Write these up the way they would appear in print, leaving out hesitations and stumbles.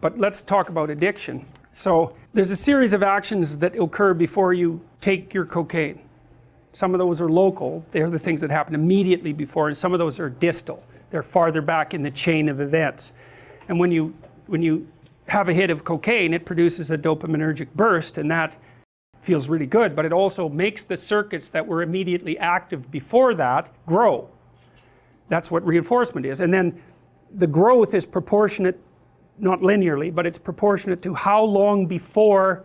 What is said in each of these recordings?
But let's talk about addiction. So there's a series of actions that occur before you take your cocaine. Some of those are local, they're the things that happen immediately before, and some of those are distal. They're farther back in the chain of events. And when you have a hit of cocaine, it produces a dopaminergic burst, and that feels really good, but it also makes the circuits that were immediately active before that grow. That's what reinforcement is. And then the growth is proportionate, not linearly, but it's proportionate to how long before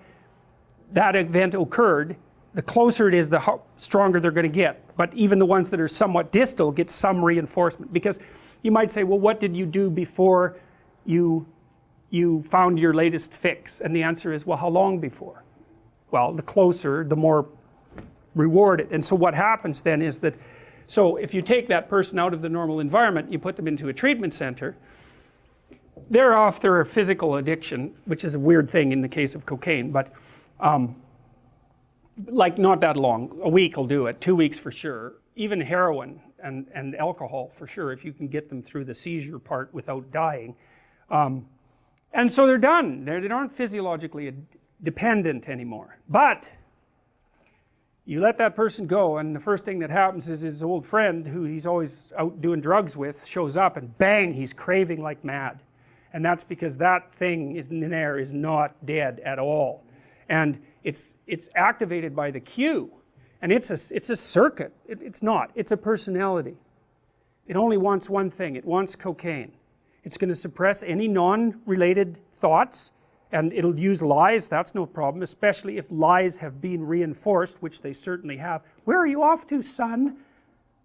that event occurred. The closer it is, the stronger they're going to get. But even the ones that are somewhat distal get some reinforcement. Because you might say, well, what did you do before you found your latest fix? And the answer is, well, how long before? Well, the closer, the more rewarded. And so what happens then is that, so if you take that person out of the normal environment, you put them into a treatment center, they're off their physical addiction, which is a weird thing in the case of cocaine, but like not that long. A week will do it, 2 weeks for sure. Even heroin and alcohol for sure, if you can get them through the seizure part without dying. And so they're done. They aren't physiologically dependent anymore. But you let that person go, and the first thing that happens is his old friend, who he's always out doing drugs with, shows up, and bang, he's craving like mad. And that's because that thing in there is not dead at all. And it's activated by the cue, and it's a circuit. It's not. It's a personality. It only wants one thing. It wants cocaine. It's going to suppress any non-related thoughts, and it'll use lies. That's no problem, especially if lies have been reinforced, which they certainly have. Where are you off to, son?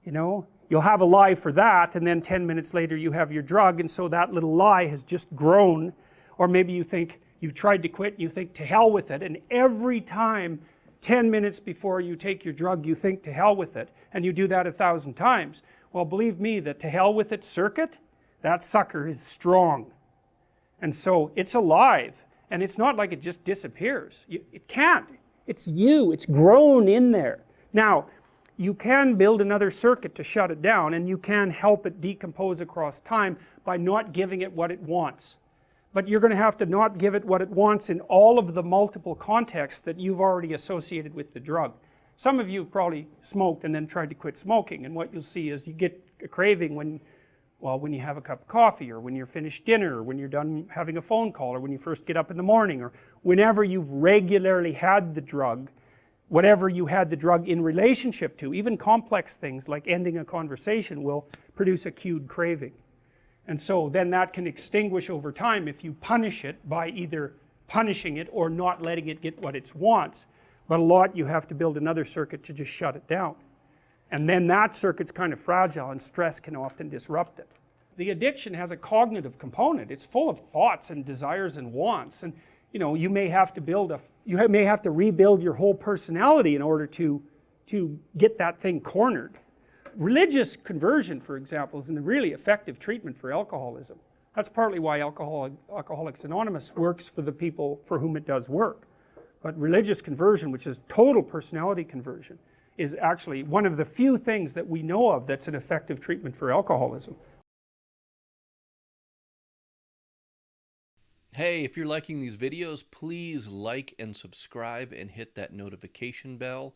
You know, you'll have a lie for that, and then 10 minutes later you have your drug, and so that little lie has just grown. Or maybe you think you've tried to quit, you think to hell with it, and every time 10 minutes before you take your drug you think to hell with it, and you do that 1,000 times. Well, believe me, the to hell with it circuit, that sucker is strong. And so it's alive, and it's not like it just disappears. It can't. It's you. It's grown in there. Now, you can build another circuit to shut it down, and you can help it decompose across time by not giving it what it wants. But you're going to have to not give it what it wants in all of the multiple contexts that you've already associated with the drug. Some of you have probably smoked and then tried to quit smoking, and what you'll see is you get a craving when you have a cup of coffee, or when you're finished dinner, or when you're done having a phone call, or when you first get up in the morning, or whenever you've regularly had the drug, whatever you had the drug in relationship to, even complex things like ending a conversation will produce a cued craving. And so then that can extinguish over time if you punish it by either punishing it or not letting it get what it wants. But a lot you have to build another circuit to just shut it down. And then that circuit's kind of fragile, and stress can often disrupt it. The addiction has a cognitive component. It's full of thoughts and desires and wants. And you know, you may have to rebuild your whole personality in order to get that thing cornered. Religious conversion, for example, is a really effective treatment for alcoholism. That's partly why Alcoholics Anonymous works for the people for whom it does work. But religious conversion, which is total personality conversion, is actually one of the few things that we know of that's an effective treatment for alcoholism. Hey, if you're liking these videos, please like and subscribe and hit that notification bell.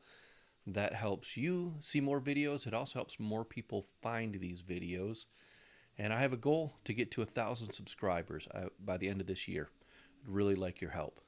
That helps you see more videos. It also helps more people find these videos. And I have a goal to get to 1,000 subscribers by the end of this year. I'd really like your help.